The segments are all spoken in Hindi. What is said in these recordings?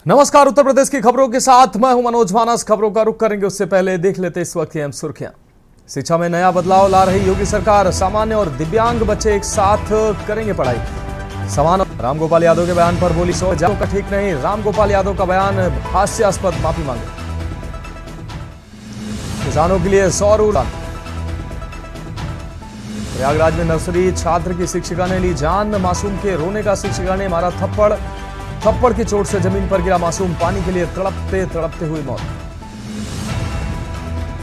नमस्कार, उत्तर प्रदेश की खबरों के साथ मैं हूं मनोज मानस। खबरों का रुख करेंगे उससे पहले देख लेते इस वक्त की अहम सुर्खियां। शिक्षा में नया बदलाव ला रही योगी सरकार, सामान्य और दिव्यांग बच्चे एक साथ करेंगे पढ़ाई। समान रामगोपाल यादव के बयान पर बोली सो जाओ का ठीक नहीं। रामगोपाल यादव का बयान हास्यास्पद, माफी मांगे। किसानों के लिए सौर ऊर्जा। प्रयागराज में नर्सरी छात्र की शिक्षिका ने ली जान, मासूम के रोने का शिक्षिका ने मारा थप्पड़। थप्पड़ की चोट से जमीन पर गिरा मासूम, पानी के लिए तड़पते तड़पते हुई मौत।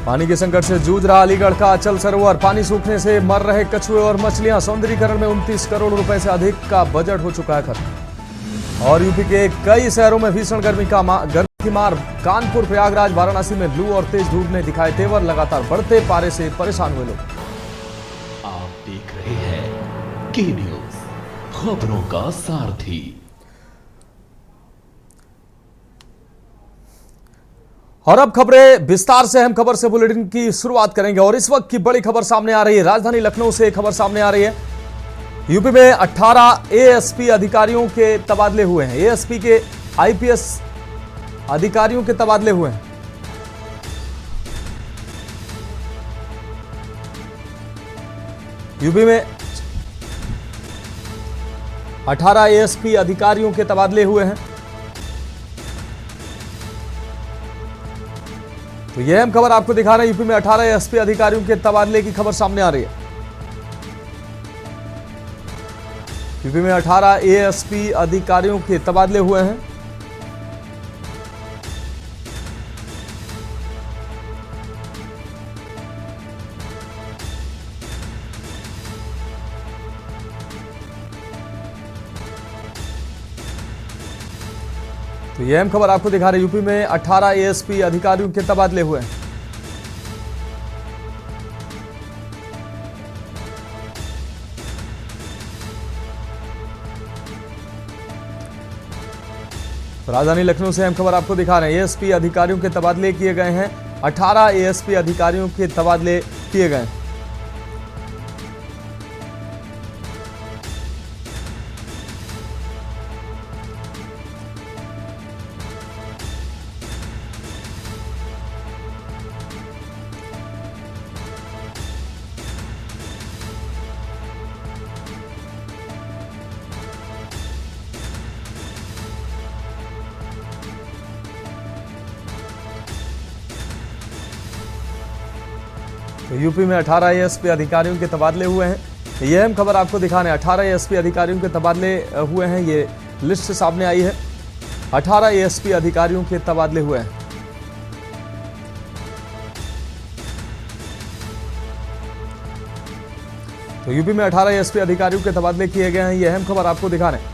पानी के संकट से जूझ रहा अलीगढ़ का अचल सरोवर, पानी सूखने से मर रहे कछुए और मछलियां। सौंदर्यीकरण में 29 करोड़ रुपए से अधिक का बजट हो चुका है खर्च। और यूपी के कई शहरों में भीषण गर्मी की मार। कानपुर, प्रयागराज, वाराणसी में लू और तेज धूप ने दिखाए तेवर। लगातार बढ़ते पारे से परेशान हुए लोग। आप देख रहे हैं के न्यूज, खबरों का सारथी। और अब खबरें विस्तार से। अहम खबर से बुलेटिन की शुरुआत करेंगे और इस वक्त की बड़ी खबर सामने आ रही है। राजधानी लखनऊ से खबर सामने आ रही है। यूपी में 18 एएसपी अधिकारियों के तबादले हुए हैं। एएसपी के आईपीएस अधिकारियों के तबादले हुए हैं। यूपी में 18 एएसपी अधिकारियों के तबादले हुए हैं। तो यह अहम खबर आपको दिखा रहे हैं। यूपी में 18 एएसपी अधिकारियों के तबादले की खबर सामने आ रही है। यूपी में 18 एएसपी अधिकारियों के तबादले हुए हैं। तो यह अहम खबर आपको दिखा रहे हैं। यूपी में 18 एएसपी अधिकारियों के तबादले हुए हैं। राजधानी लखनऊ से अहम खबर आपको दिखा रहे हैं। एएसपी अधिकारियों के तबादले किए गए हैं। 18 एएसपी अधिकारियों के तबादले किए गए हैं। तो यूपी में 18 एएसपी अधिकारियों के तबादले हुए हैं। यह अहम खबर आपको दिखाने 18 एएसपी अधिकारियों के तबादले हुए हैं। ये लिस्ट सामने आई है। 18 एएसपी अधिकारियों के तबादले हुए हैं। तो यूपी में 18 एएसपी अधिकारियों के तबादले किए गए हैं। यह अहम खबर आपको दिखा रहे हैं।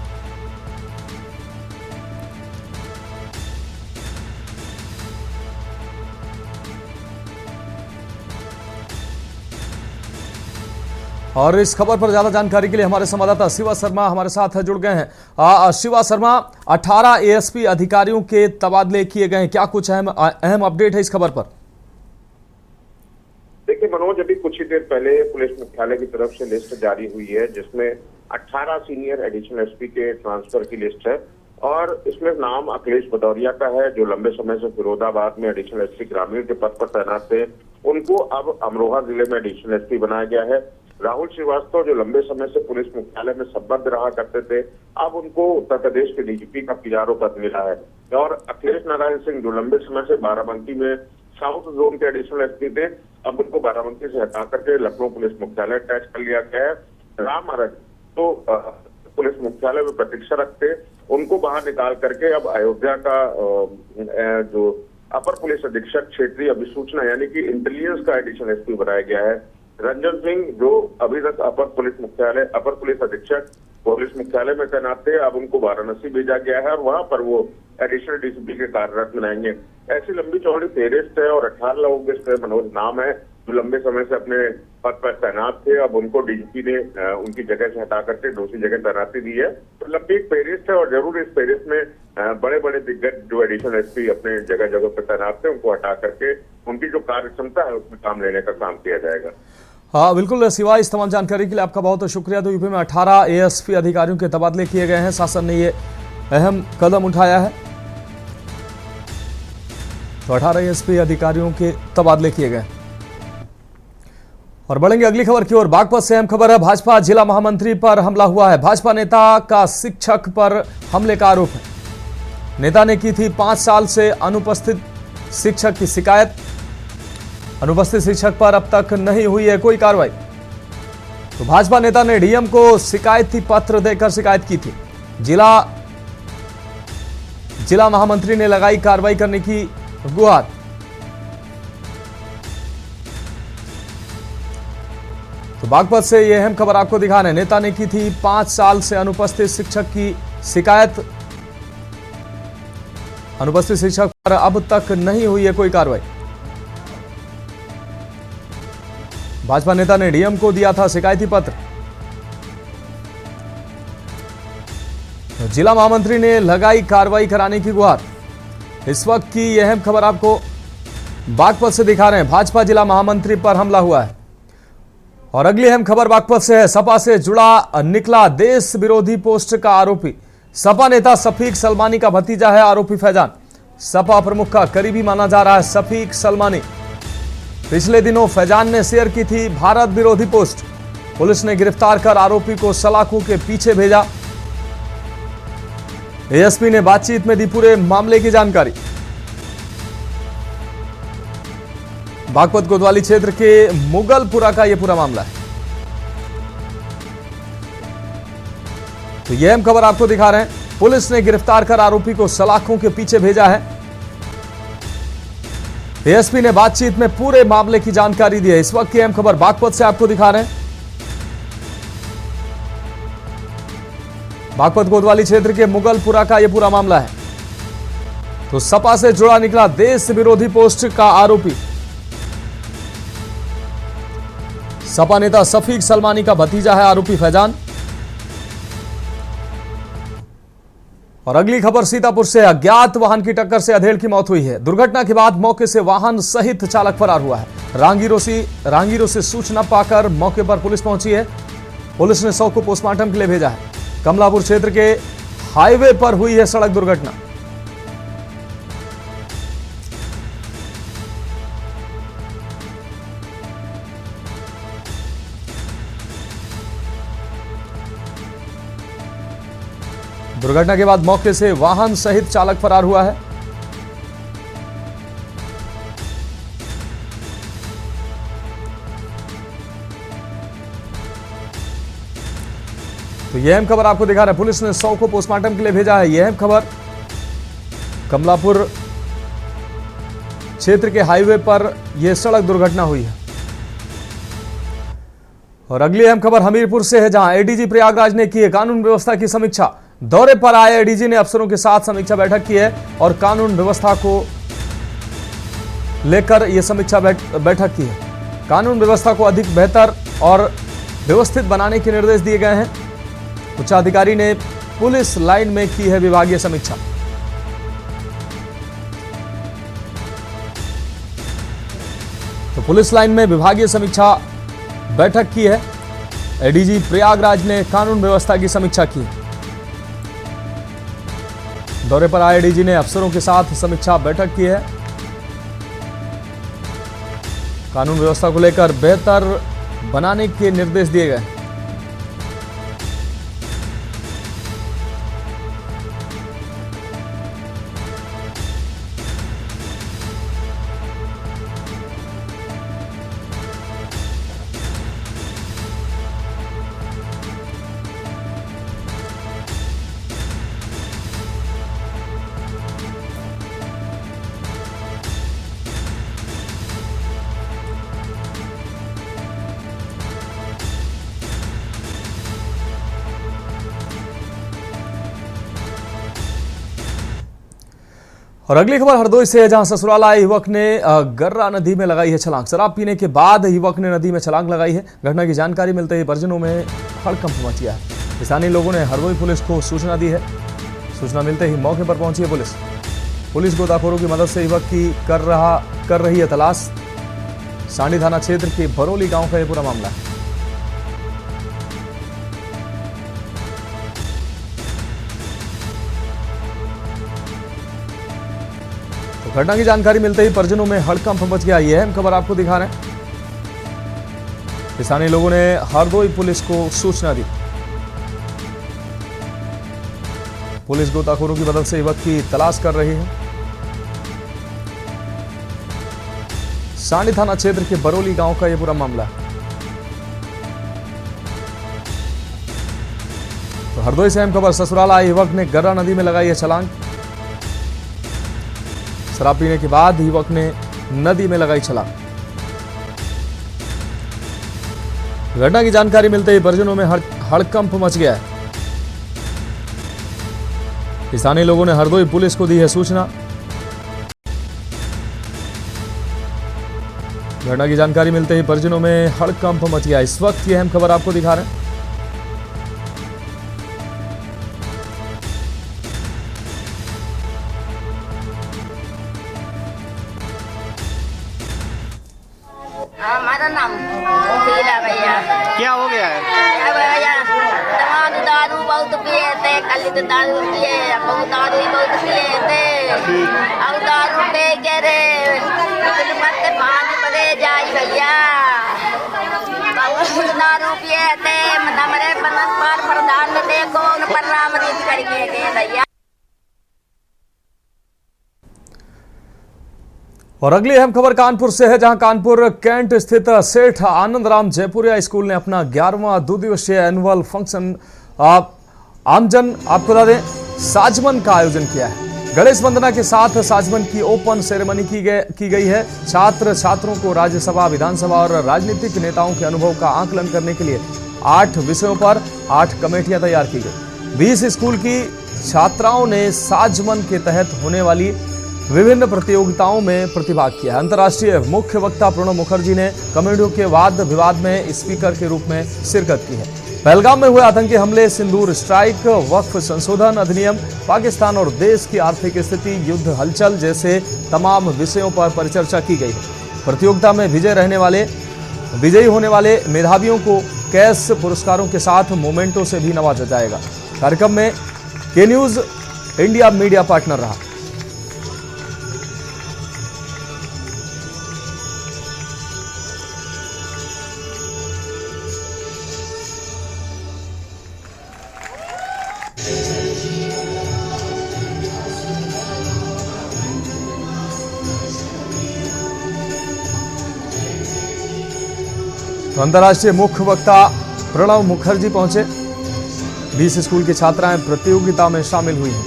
और इस खबर पर ज्यादा जानकारी के लिए हमारे संवाददाता शिवा शर्मा हमारे साथ जुड़ गए हैं। शिवा शर्मा, 18 एएसपी अधिकारियों के तबादले किए गए हैं, क्या कुछ अहम अपडेट है इस खबर पर? देखिए मनोज, अभी कुछ ही देर पहले पुलिस मुख्यालय की तरफ से लिस्ट जारी हुई है जिसमें 18 सीनियर एडिशनल एसपी के ट्रांसफर की लिस्ट है। और इसमें नाम अखिलेश भदौरिया का है, जो लंबे समय से फिरोजाबाद में एडिशनल एसपी ग्रामीण के पद पर तैनात थे। उनको अब अमरोहा जिले में एडिशनल एसपी बनाया गया है। राहुल श्रीवास्तव, जो लंबे समय से पुलिस मुख्यालय में संबद्ध रहा करते थे, अब उनको उत्तर प्रदेश के डीजीपी का पीआरओ पद मिला है। और अखिलेश नारायण सिंह, जो लंबे समय से बाराबंकी में साउथ जोन के एडिशनल एसपी थे, अब उनको बाराबंकी से हटा करके लखनऊ पुलिस मुख्यालय अटैच कर लिया गया है। राम अरग, तो पुलिस मुख्यालय में प्रतीक्षारत थे, उनको बाहर निकाल करके अब अयोध्या का जो अपर पुलिस अधीक्षक क्षेत्रीय अभिसूचना यानी कि इंटेलिजेंस का एडिशनल एसपी बनाया गया है। रंजन सिंह, जो अभी तक अपर पुलिस अधीक्षक पुलिस मुख्यालय में तैनात थे, अब उनको वाराणसी भेजा गया है और वहां पर वो एडिशनल डीसीपी के कार्यरत बनाएंगे। ऐसी लंबी चौड़ी फेहरिस्त है और 18 लोगों के मनोज नाम है जो लंबे समय से अपने पद पर तैनात थे। अब उनको डीजीपी ने उनकी जगह से हटा करके दूसरी जगह तैनाती दी है। तो लंबी एक फेहरिस्त है और जरूर इस फेहरिस्त में बड़े बड़े दिग्गज जो एडिशनल एसपी अपने जगह जगह पर तैनात थे, उनको हटा करके उनकी जो कार्य क्षमता है उसमें काम लेने का काम किया जाएगा। हाँ बिल्कुल शिवा, इस तमाम जानकारी के लिए आपका बहुत बहुत शुक्रिया। तो यूपी में 18 एएसपी अधिकारियों के तबादले किए गए हैं। शासन ने ये अहम कदम उठाया है। तो 18 एएसपी अधिकारियों के तबादले किए गए। और बढ़ेंगे अगली खबर की ओर। बागपत से अहम खबर है, भाजपा जिला महामंत्री पर हमला हुआ है। भाजपा नेता का शिक्षक पर हमले का आरोप है। नेता ने की थी 5 साल से अनुपस्थित शिक्षक की शिकायत। अनुपस्थित शिक्षक पर अब तक नहीं हुई है कोई कार्रवाई। तो भाजपा नेता ने डीएम को शिकायती पत्र देकर शिकायत की थी। जिला महामंत्री ने लगाई कार्रवाई करने की गुहार। तो बागपत से यह अहम खबर आपको दिखा रहे हैं। नेता ने की थी 5 साल से अनुपस्थित शिक्षक की शिकायत। अनुपस्थित शिक्षक पर अब तक नहीं हुई है कोई कार्रवाई। भाजपा नेता ने डीएम को दिया था शिकायती पत्र। जिला महामंत्री ने लगाई कार्रवाई कराने की गुहार। इस वक्त की यह अहम खबर आपको बागपत से दिखा रहे हैं। भाजपा जिला महामंत्री पर हमला हुआ है। और अगली अहम खबर बागपत से है। सपा से जुड़ा निकला देश विरोधी पोस्ट का आरोपी। सपा नेता शफीक सलमानी का भतीजा है आरोपी फैजान। सपा प्रमुख का करीबी माना जा रहा है शफीक सलमानी। पिछले दिनों फैजान ने शेयर की थी भारत विरोधी पोस्ट। पुलिस ने गिरफ्तार कर आरोपी को सलाखों के पीछे भेजा। एएसपी ने बातचीत में दी पूरे मामले की जानकारी। बागपत कोतवाली क्षेत्र के मुगलपुरा का यह पूरा मामला है। तो यह अहम खबर आपको दिखा रहे हैं। पुलिस ने गिरफ्तार कर आरोपी को सलाखों के पीछे भेजा है। एएसपी ने बातचीत में पूरे मामले की जानकारी दी है। इस वक्त की अहम खबर बागपत से आपको दिखा रहे हैं। बागपत कोतवाली क्षेत्र के मुगलपुरा का यह पूरा मामला है। तो सपा से जुड़ा निकला देश विरोधी पोस्ट का आरोपी। सपा नेता शफीक सलमानी का भतीजा है आरोपी फैजान। और अगली खबर सीतापुर से। अज्ञात वाहन की टक्कर से अधेड़ की मौत हुई है। दुर्घटना के बाद मौके से वाहन सहित चालक फरार हुआ है। राहगीरों से सूचना पाकर मौके पर पुलिस पहुंची है। पुलिस ने शव को पोस्टमार्टम के लिए भेजा है। कमलापुर क्षेत्र के हाईवे पर हुई है सड़क दुर्घटना। दुर्घटना के बाद मौके से वाहन सहित चालक फरार हुआ है। तो यह अहम खबर आपको दिखा रहा है। पुलिस ने शव को पोस्टमार्टम के लिए भेजा है। यह अहम खबर कमलापुर क्षेत्र के हाईवे पर यह सड़क दुर्घटना हुई है। और अगली अहम खबर हमीरपुर से है, जहां एडीजी प्रयागराज ने की है कानून व्यवस्था की समीक्षा। दौरे पर आए एडीजी ने अफसरों के साथ समीक्षा बैठक की है और कानून व्यवस्था को लेकर यह समीक्षा बैठक की है। कानून व्यवस्था को अधिक बेहतर और व्यवस्थित बनाने के निर्देश दिए गए हैं। उच्चाधिकारी ने पुलिस लाइन में की है विभागीय समीक्षा। तो पुलिस लाइन में विभागीय समीक्षा बैठक की है। एडीजी प्रयागराज ने कानून व्यवस्था की समीक्षा की। दौरे पर आए एडीजी ने अफसरों के साथ समीक्षा बैठक की है। कानून व्यवस्था को लेकर बेहतर बनाने के निर्देश दिए गए। और अगली खबर हरदोई से है, जहां ससुराल आए युवक ने गर्रा नदी में लगाई है छलांग। शराब पीने के बाद युवक ने नदी में छलांग लगाई है। घटना की जानकारी मिलते ही परिजनों में हड़कंप मच गया है। स्थानीय लोगों ने हरदोई पुलिस को सूचना दी है। सूचना मिलते ही मौके पर पहुंची है पुलिस। पुलिस गोताखोरों की मदद से युवक की कर रही है तलाश। सांडी थाना क्षेत्र के बरौली गांव का यह पूरा मामला है। तो घटना की जानकारी मिलते ही परिजनों में हड़कंप मच गया। यह अहम खबर आपको दिखा रहे हैं। स्थानीय लोगों ने हरदोई पुलिस को सूचना दी। पुलिस गोताखोरों की मदद से युवक की तलाश कर रही है। सांडी थाना क्षेत्र के बरोली गांव का यह पूरा मामला है। तो हरदोई से अहम खबर, ससुराल आए युवक ने गर्रा नदी में लगाई है छलांग। शराब पीने के बाद युवक ने नदी में लगाई छलांग। घटना की जानकारी मिलते ही परिजनों में हड़कंप मच गया है। स्थानीय लोगों ने हरदोई पुलिस को दी है सूचना। घटना की जानकारी मिलते ही परिजनों में हड़कंप मच गया। इस वक्त यह अहम खबर आपको दिखा रहे हैं। हमारा नाम शीला भैया। क्या हो गया है? क्या भैया, तमाम दारू बहुत पिए थे, कल तो दारू पिए, बहुत दारू ही बहुत पिए थे। अब दारू पे के रे पत्ते पानी पड़े जाई भैया। बहुत दारू पिए थे, हमारे पार प्रधान ने देखो उन पर राम रीत करके गए भैया। और अगली अहम खबर कानपुर से है, जहां कानपुर कैंट स्थित सेठ आनंद राम जयपुरिया स्कूल ने अपना 11वां 2 दिवसीय एनुअल फंक्शन आमजन आपको बता दें साजमन का आयोजन किया है। गणेश वंदना के साथ साजमन की ओपन सेरेमनी की गई है। छात्रों को राज्यसभा, विधानसभा और राजनीतिक नेताओं के अनुभव का आकलन करने के लिए 8 विषयों पर 8 कमेटियां तैयार की गई। 20 स्कूल की छात्राओं ने साजमन के तहत होने वाली विभिन्न प्रतियोगिताओं में प्रतिभाग किया। अंतर्राष्ट्रीय मुख्य वक्ता प्रणब मुखर्जी ने कमेटियों के वाद विवाद में स्पीकर के रूप में शिरकत की है। पहलगाम में हुए आतंकी हमले, सिंदूर स्ट्राइक, वक्फ संशोधन अधिनियम, पाकिस्तान और देश की आर्थिक स्थिति, युद्ध हलचल जैसे तमाम विषयों पर परिचर्चा की गई है। प्रतियोगिता में विजयी होने वाले मेधावियों को कैश पुरस्कारों के साथ मोमेंटो से भी नवाजा जाएगा। कार्यक्रम में के न्यूज इंडिया मीडिया पार्टनर रहा। तो अंतर्राष्ट्रीय मुख्य वक्ता प्रणब मुखर्जी पहुंचे। 20 स्कूल की छात्राएं प्रतियोगिता में शामिल हुई हैं।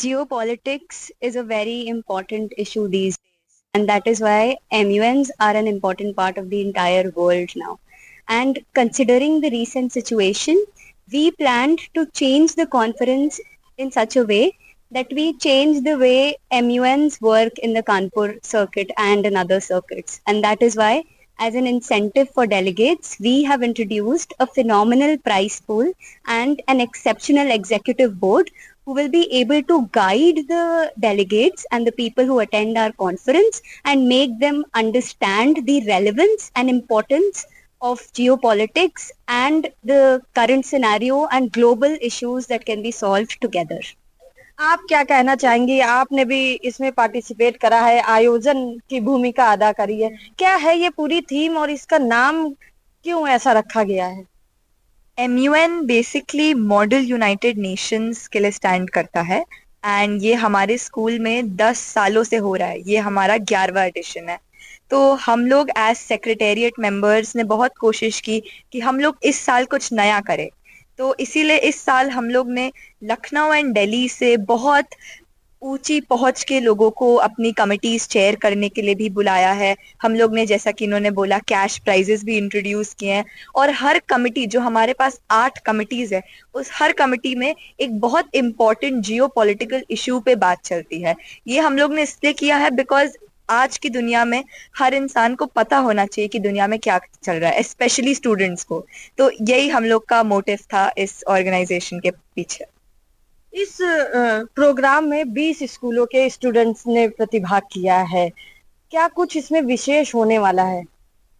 Geopolitics is a very important issue these days, and that is why MUNs are an important part of the entire world now. And considering the recent situation, we planned to change the conference in such a way that we change the way MUNs work in the Kanpur circuit and in other circuits. And that is why, as an incentive for delegates, we have introduced a phenomenal prize pool and an exceptional executive board who will be able to guide the delegates and the people who attend our conference and make them understand the relevance and importance of geopolitics and the current scenario and global issues that can be solved together. आप क्या कहना चाहेंगी? आपने भी इसमें पार्टिसिपेट करा है, आयोजन की भूमिका अदा करी है। क्या है ये पूरी थीम और इसका नाम क्यों ऐसा रखा गया है? MUN basically model United Nations के लिए स्टैंड करता है एंड ये हमारे स्कूल में 10 सालों से हो रहा है। ये हमारा 11वां एडिशन है। तो हम लोग एज सेक्रेटेरिएट मेंबर्स ने बहुत कोशिश की कि हम लोग इस साल कुछ नया करें। तो इसीलिए इस साल हम लोग ने लखनऊ एंड दिल्ली से बहुत ऊंची पहुंच के लोगों को अपनी कमिटीज चेयर करने के लिए भी बुलाया है। हम लोग ने, जैसा कि इन्होंने बोला, कैश प्राइजेस भी इंट्रोड्यूस किए हैं और हर कमिटी, जो हमारे पास 8 कमिटीज है, उस हर कमिटी में एक बहुत इंपॉर्टेंट जियो पॉलिटिकल इशू पे बात चलती है। ये हम लोग ने इसलिए किया है बिकॉज आज की दुनिया में हर इंसान को पता होना चाहिए कि दुनिया में क्या चल रहा है, स्पेशली स्टूडेंट्स को। तो यही हम लोग का मोटिव था इस ऑर्गेनाइजेशन के पीछे। इस प्रोग्राम में 20 स्कूलों के स्टूडेंट्स ने प्रतिभाग किया है। क्या कुछ इसमें विशेष होने वाला है?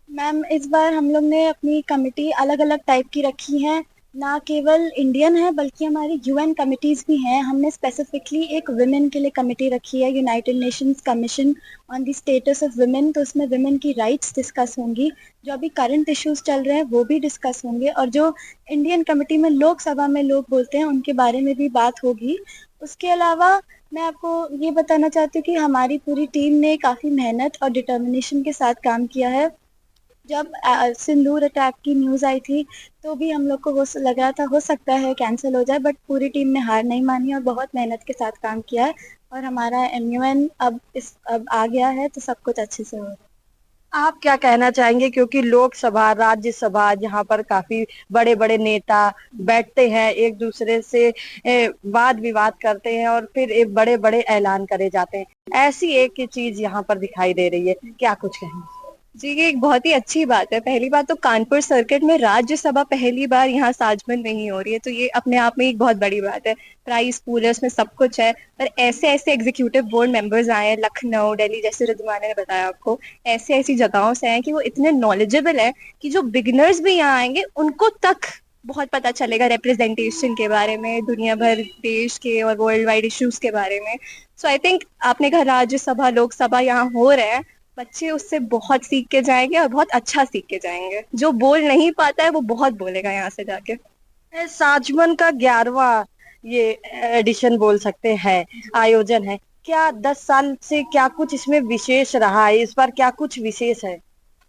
मैम, इस बार हम लोग ने अपनी कमेटी अलग अलग टाइप की रखी है। ना केवल इंडियन है बल्कि हमारी यूएन कमिटीज भी हैं। हमने स्पेसिफिकली एक वुमेन के लिए कमेटी रखी है, United Nations commission on the status of women. तो उसमें वुमेन की राइट्स डिस्कस होंगी, जो अभी करंट इश्यूज चल रहे हैं वो भी डिस्कस होंगे, और जो इंडियन कमेटी में लोकसभा में लोग बोलते हैं उनके बारे में भी बात होगी। उसके अलावा मैं आपको ये बताना चाहती हूँ कि हमारी पूरी टीम ने काफ़ी मेहनत और डिटर्मिनेशन के साथ काम किया है। जब सिंदूर अटैक की न्यूज़ आई थी तो भी हम लोग को लग रहा था हो सकता है कैंसिल हो जाए, बट पूरी टीम ने हार नहीं मानी और बहुत मेहनत के साथ काम किया है, और हमारा एमयूएन अब आ गया है, तो सब कुछ अच्छे से हो रहा है। आप क्या कहना चाहेंगे, क्योंकि लोकसभा राज्यसभा जहाँ पर काफी बड़े बड़े नेता बैठते हैं, एक दूसरे से वाद विवाद करते हैं और फिर एक बड़े बड़े ऐलान करे जाते हैं, ऐसी एक चीज यहाँ पर दिखाई दे रही है, क्या कुछ कहेंगे? जी, ये एक बहुत ही अच्छी बात है। पहली बात तो कानपुर सर्किट में राज्यसभा पहली बार यहाँ साजमन में ही हो रही है, तो ये अपने आप में एक बहुत बड़ी बात है। प्राइस पूल है, उसमें सब कुछ है, पर ऐसे ऐसे एग्जीक्यूटिव बोर्ड मेंबर्स आए हैं लखनऊ, दिल्ली, जैसे रिद्वाना ने बताया आपको, ऐसी ऐसी जगहों से आए कि वो इतने नॉलेजेबल है कि जो बिगिनर्स भी यहाँ आएंगे उनको तक बहुत पता चलेगा रिप्रेजेंटेशन के बारे में, दुनिया भर देश के और वर्ल्ड वाइड इश्यूज के बारे में। सो आई थिंक आपने कहा राज्यसभा लोकसभा यहाँ हो रहे हैं, बच्चे उससे बहुत सीख के जाएंगे और बहुत अच्छा सीख के जाएंगे। जो बोल नहीं पाता है वो बहुत बोलेगा यहाँ से जाके। साजमन का 11वां ये एडिशन बोल सकते हैं, आयोजन है। क्या 10 साल से क्या कुछ इसमें विशेष रहा है? इस बार क्या कुछ विशेष है?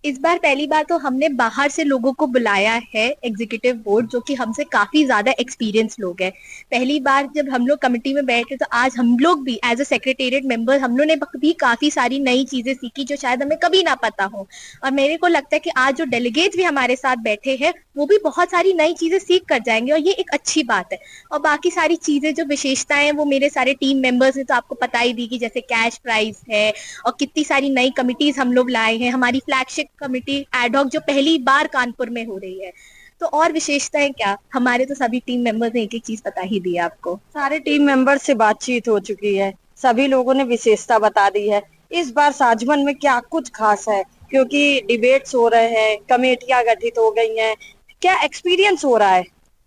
इस बार पहली बार तो हमने बाहर से लोगों को बुलाया है एग्जीक्यूटिव बोर्ड, जो कि हमसे काफी ज्यादा एक्सपीरियंस लोग हैं। पहली बार जब हम लोग कमेटी में बैठे तो आज हम लोग भी एज अ सेक्रेटेरिएट मेंबर हम लोग ने भी काफी सारी नई चीजें सीखी जो शायद हमें कभी ना पता हो। और मेरे को लगता है कि आज जो डेलीगेट्स भी हमारे साथ बैठे हैं वो भी बहुत सारी नई चीजें सीख कर जाएंगे, और ये एक अच्छी बात है। और बाकी सारी चीजें जो विशेषताएं हैं वो मेरे सारे टीम मेंबर्स ने तो आपको पता ही दी कि जैसे कैश प्राइज है, और कितनी सारी नई कमिटीज हम लोग लाए हैं। हमारी फ्लैगशिप कमेटी एडहॉक जो पहली बार कानपुर में हो रही है, तो और विशेषताएं क्या, हमारे तो सभी टीम मेंबर्स ने एक एक चीज बता ही दी है आपको। सारे टीम मेंबर से बातचीत हो चुकी है, सभी लोगों ने विशेषता बता दी है। इस बार साजमन में क्या कुछ खास है, क्योंकि डिबेट्स हो रहे हैं, कमेटियां गठित हो गई हैं, क्या एक्सपीरियंस हो रहा है?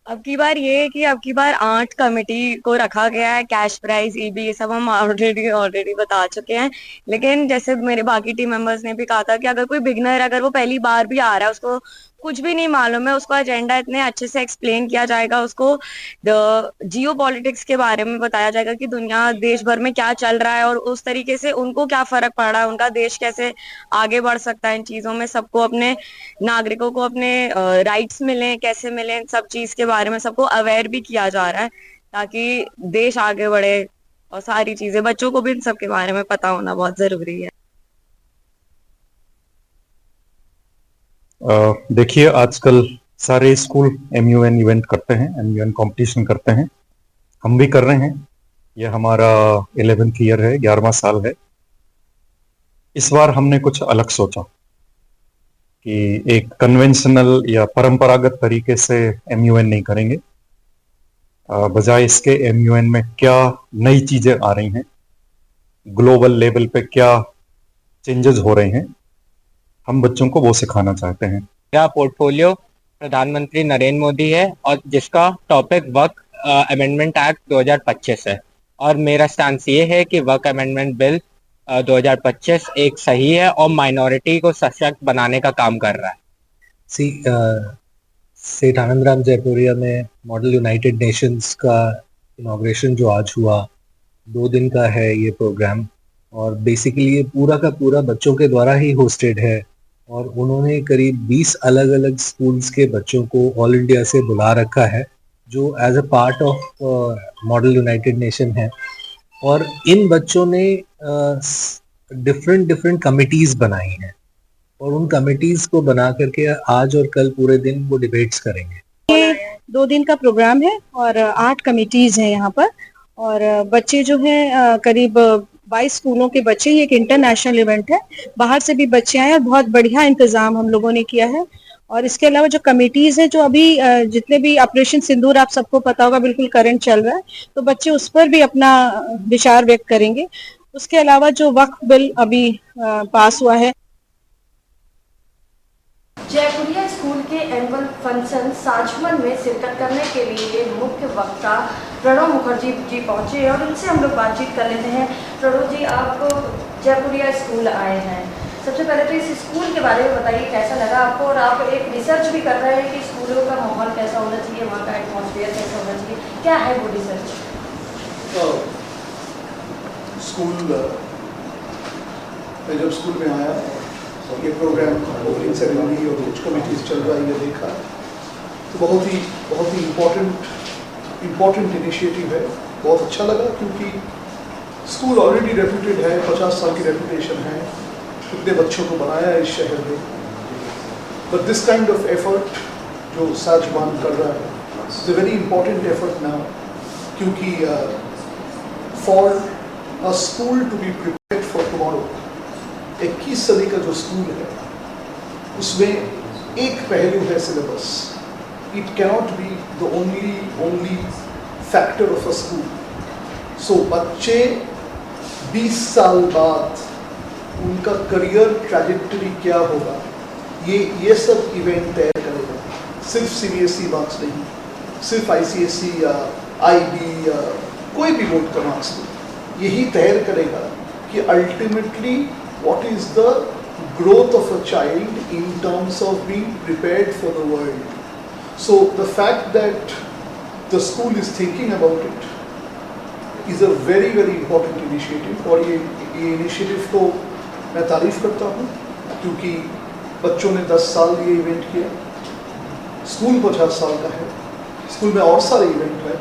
अब की बार ये है कि अब की बार 8 कमेटी को रखा गया है। कैश प्राइज, ईबी, ये सब हम ऑलरेडी बता चुके हैं। लेकिन जैसे मेरे बाकी टीम मेंबर्स ने भी कहा था कि अगर कोई बिगनर, अगर वो पहली बार भी आ रहा है, उसको कुछ भी नहीं मालूम है, उसको एजेंडा इतने अच्छे से एक्सप्लेन किया जाएगा, उसको जियो पॉलिटिक्स के बारे में बताया जाएगा कि दुनिया देश भर में क्या चल रहा है और उस तरीके से उनको क्या फर्क पड़ रहा है, उनका देश कैसे आगे बढ़ सकता है इन चीजों में, सबको अपने नागरिकों को अपने राइट्स मिले, कैसे मिले, इन सब चीज के बारे में सबको अवेयर भी किया जा रहा है, ताकि देश आगे बढ़े। और सारी चीजें बच्चों को भी इन सब के बारे में पता होना बहुत जरूरी है। देखिए, आजकल सारे स्कूल एमयूएन इवेंट करते हैं, एमयूएन कंपटीशन करते हैं, हम भी कर रहे हैं। यह हमारा 11th ईयर है, 11वां साल है। इस बार हमने कुछ अलग सोचा कि एक कन्वेंशनल या परंपरागत तरीके से एमयूएन नहीं करेंगे, बजाय इसके एमयूएन में क्या नई चीजें आ रही हैं, ग्लोबल लेवल पे क्या चेंजेस हो रहे हैं, हम बच्चों को वो सिखाना चाहते हैं। मेरा पोर्टफोलियो प्रधानमंत्री नरेंद्र मोदी है और जिसका टॉपिक वर्क अमेंडमेंट एक्ट 2025 है, और मेरा स्टांस ये है कि वर्क अमेंडमेंट बिल 2025 एक सही है और माइनॉरिटी को सशक्त बनाने का काम कर रहा है। सेठ आनंदराम जयपुरिया में मॉडल यूनाइटेड नेशंस का इनॉग्रेशन जो आज हुआ, 2 दिन का है ये प्रोग्राम, और बेसिकली ये पूरा का पूरा बच्चों के द्वारा ही होस्टेड है, और उन्होंने करीब 20 अलग अलग स्कूल्स के बच्चों को ऑल इंडिया से बुला रखा है, जो as a part of model United Nation है। और इन बच्चों ने डिफरेंट कमिटीज बनाई हैं, और उन कमिटीज को बना करके आज और कल पूरे दिन वो डिबेट्स करेंगे। ये 2 दिन का प्रोग्राम है और 8 कमिटीज हैं यहाँ पर, और बच्चे जो हैं करीब 22 स्कूलों के बच्चे, ये एक इंटरनेशनल इवेंट है, बाहर से भी बच्चे आए और बहुत बढ़िया इंतजाम हम लोगों ने किया है। और इसके अलावा जो कमिटीज हैं, जो अभी जितने भी ऑपरेशन सिंदूर आप सबको पता होगा बिल्कुल करंट चल रहा है, तो बच्चे उस पर भी अपना विचार व्यक्त करेंगे। उसके अलावा जो वक्फ बिल अभी पास हुआ है, जयपुरिया स्कूल के एनुअल फंक्शन साजमन में शिरकत करने के लिए मुख्य वक्ता प्रणव मुखर्जी जी पहुंचे और उनसे हम लोग बातचीत कर लेते हैं। प्रणव जी, आप जयपुरिया स्कूल आए हैं, सबसे पहले तो इस स्कूल के बारे में बताइए, कैसा लगा आपको? और आप एक रिसर्च भी कर रहे हैं कि स्कूलों का माहौल कैसा होना चाहिए, वहाँ का एटमॉस्फेयर कैसा होना चाहिए, क्या है वो रिसर्च? स्कूल मैं जब स्कूल में आया, ये प्रोग्राम ओपनिंग सेरेमनी और कुछ कमिटीज चल रहा है, ये देखा तो बहुत ही इम्पोर्टेंट इनिशिएटिव है। बहुत अच्छा लगा क्योंकि स्कूल ऑलरेडी रेप्यूटेड है, 50 साल की रेपुटेशन है, कितने बच्चों को बनाया है इस शहर में। But this kind of effort जो साजमान कर रहा है, it's a very important effort now, क्योंकि for a school to be prepared for tomorrow, 21 सदी का जो स्कूल है उसमें एक पहलू है syllabus. It cannot be the only factor of a school. So बच्चे 20 साल बाद उनका करियर ट्रैजेक्टरी क्या होगा, ये सब इवेंट तय करेगा। सिर्फ सीबीएसई मार्क्स नहीं, सिर्फ आईसीएसई या आईबी या कोई भी बोर्ड का मार्क्स नहीं, यही तय करेगा कि ultimately what is the growth of a child in terms of being prepared for the world. So the fact that the school is thinking about it is a very important initiative, और ये initiative को मैं तारीफ करता हूँ क्योंकि बच्चों ने 10 साल ये इवेंट किया, स्कूल 50 साल का है, स्कूल में और सारे इवेंट है।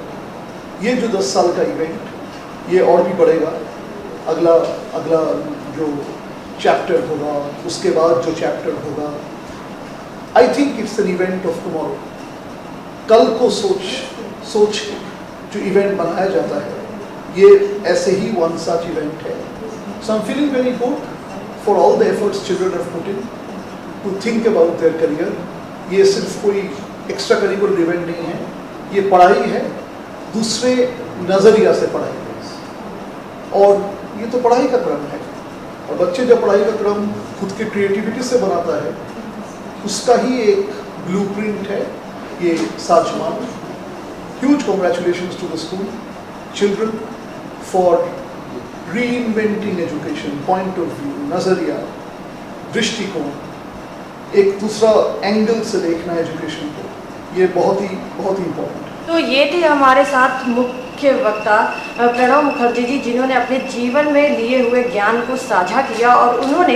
ये जो 10 साल का इवेंट ये और भी बढ़ेगा। अगला जो चैप्टर होगा, उसके बाद जो चैप्टर होगा, I think it's an event of tomorrow. कल को सोच के जो इवेंट बनाया जाता है, ये ऐसे ही वन सच इवेंट है। So I am feeling very good for all the efforts children have put in to think about their career. ये सिर्फ कोई एक्स्ट्रा करिकुलर इवेंट नहीं है, ये पढ़ाई है, दूसरे नज़रिया से पढ़ाई है, और ये तो पढ़ाई का क्रम है। और बच्चे जब पढ़ाई का क्रम खुद की क्रिएटिविटी से बनाता है, उसका ही एक ब्लूप्रिंट है ये साजमान। Huge congratulations to the school children for reinventing education, point of view, नज़रिया, दृष्टिकोण, एक दूसरा एंगल से देखना एजुकेशन को, ये बहुत ही इम्पोर्टेंट। तो ये थे हमारे साथ मुख्य वक्ता प्रणव मुखर्जी जी, जिन्होंने अपने जीवन में लिए हुए ज्ञान को साझा किया और उन्होंने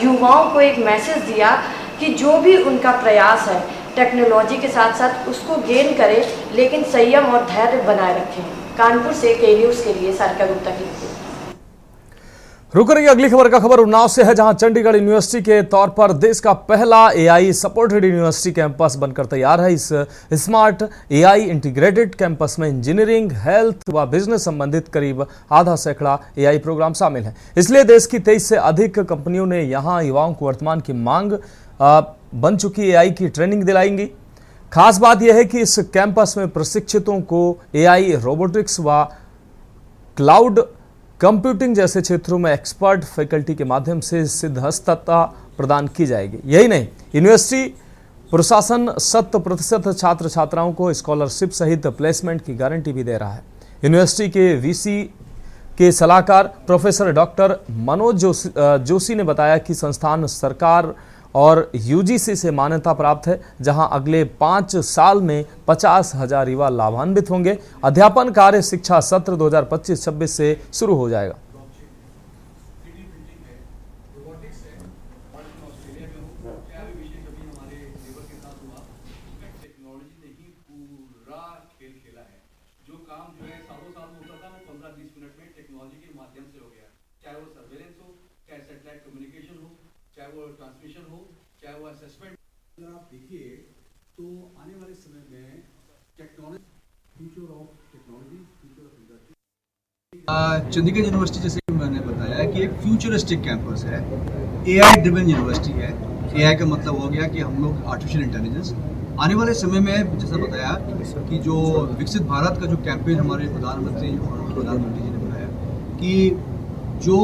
युवाओं को एक मैसेज दिया कि जो भी उनका प्रयास है टेक्नोलॉजी के साथ साथ उसको गेन करें, लेकिन संयम और धैर्य बनाए रखें। कानपुर से के न्यूज़ के लिए सारिका गुप्ता की रिपोर्ट। रुक रही अगली खबर का खबर उन्नाव से है, जहां चंडीगढ़ यूनिवर्सिटी के तौर पर देश का पहला एआई सपोर्टेड यूनिवर्सिटी कैंपस बनकर तैयार है। इस स्मार्ट एआई इंटीग्रेटेड कैंपस में इंजीनियरिंग, हेल्थ व बिजनेस संबंधित करीब आधा सैकड़ा एआई प्रोग्राम शामिल हैं। इसलिए देश की 23 से अधिक कंपनियों ने यहां युवाओं को वर्तमान की मांग बन चुकी एआई की ट्रेनिंग दिलाएंगी। खास बात यह है कि इस कैंपस में प्रशिक्षितों को एआई, रोबोटिक्स व क्लाउड कंप्यूटिंग जैसे क्षेत्रों में एक्सपर्ट फैकल्टी के माध्यम से सिद्धहस्तता प्रदान की जाएगी। यही नहीं, यूनिवर्सिटी प्रशासन 100% छात्र छात्राओं को स्कॉलरशिप सहित प्लेसमेंट की गारंटी भी दे रहा है। यूनिवर्सिटी के वीसी के सलाहकार प्रोफेसर डॉक्टर मनोज जोशी ने बताया कि संस्थान सरकार और यूजीसी से मान्यता प्राप्त है, जहां अगले 5 साल में 50,000 युवा लाभान्वित होंगे। अध्यापन कार्य शिक्षा सत्र 2025-26 से शुरू हो जाएगा। अगर आप देखिए तो आने वाले समय में technology, future of technology, future of industry. Chandigarh university जैसे कि मैंने बताया कि एक फ्यूचरिस्टिक कैंपस है, एआई ड्रिवन यूनिवर्सिटी है। एआई का मतलब हो गया कि हम लोग आर्टिफिशियल इंटेलिजेंस आने वाले समय में, जैसा बताया कि जो विकसित भारत का जो कैंपेन हमारे प्रधानमंत्री जी ने बताया कि जो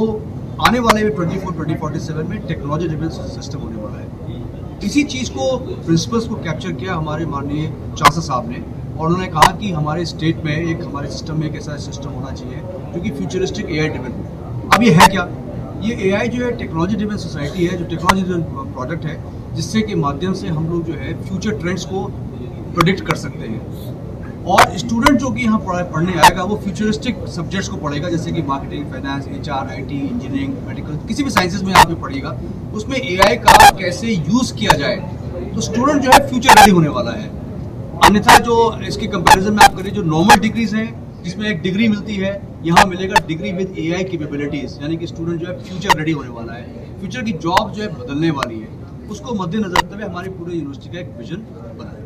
आने वाले 2047 में टेक्नोलॉजी ड्रिवन सिस्टम होने वाला है। इसी चीज़ को प्रिंसिपल्स को कैप्चर किया हमारे माननीय चांसलर साहब ने, और उन्होंने कहा कि हमारे स्टेट में हमारे सिस्टम में एक ऐसा सिस्टम होना चाहिए जो कि फ्यूचरिस्टिक AI ड्रिवन हो। अब ये है क्या? ये AI जो है टेक्नोलॉजी ड्रिवन सोसाइटी है, जो टेक्नोलॉजी ड्रिवन प्रोडक्ट है, जिससे के माध्यम से हम लोग जो है फ्यूचर ट्रेंड्स को प्रेडिक्ट कर सकते हैं। और स्टूडेंट जो कि यहाँ पढ़ने आएगा वो फ्यूचरिस्टिक सब्जेक्ट्स को पढ़ेगा, जैसे कि marketing, finance, HR, IT, engineering, medical, किसी भी साइंसेज में यहाँ पे पढ़ेगा। उसमें AI का कैसे यूज़ किया जाए, तो स्टूडेंट जो है फ्यूचर रेडी होने वाला है। अन्यथा जो इसके कंपैरिजन में आप करिए, जो नॉर्मल डिग्रीज हैं जिसमें एक डिग्री मिलती है, यहाँ मिलेगा डिग्री विद AI कैपेबिलिटीज, यानी कि स्टूडेंट जो है फ्यूचर रेडी होने वाला है। फ्यूचर की जॉब जो है बदलने वाली है, उसको मद्देनजर रखते हुए हमारी पूरी यूनिवर्सिटी का एक विजन बना है।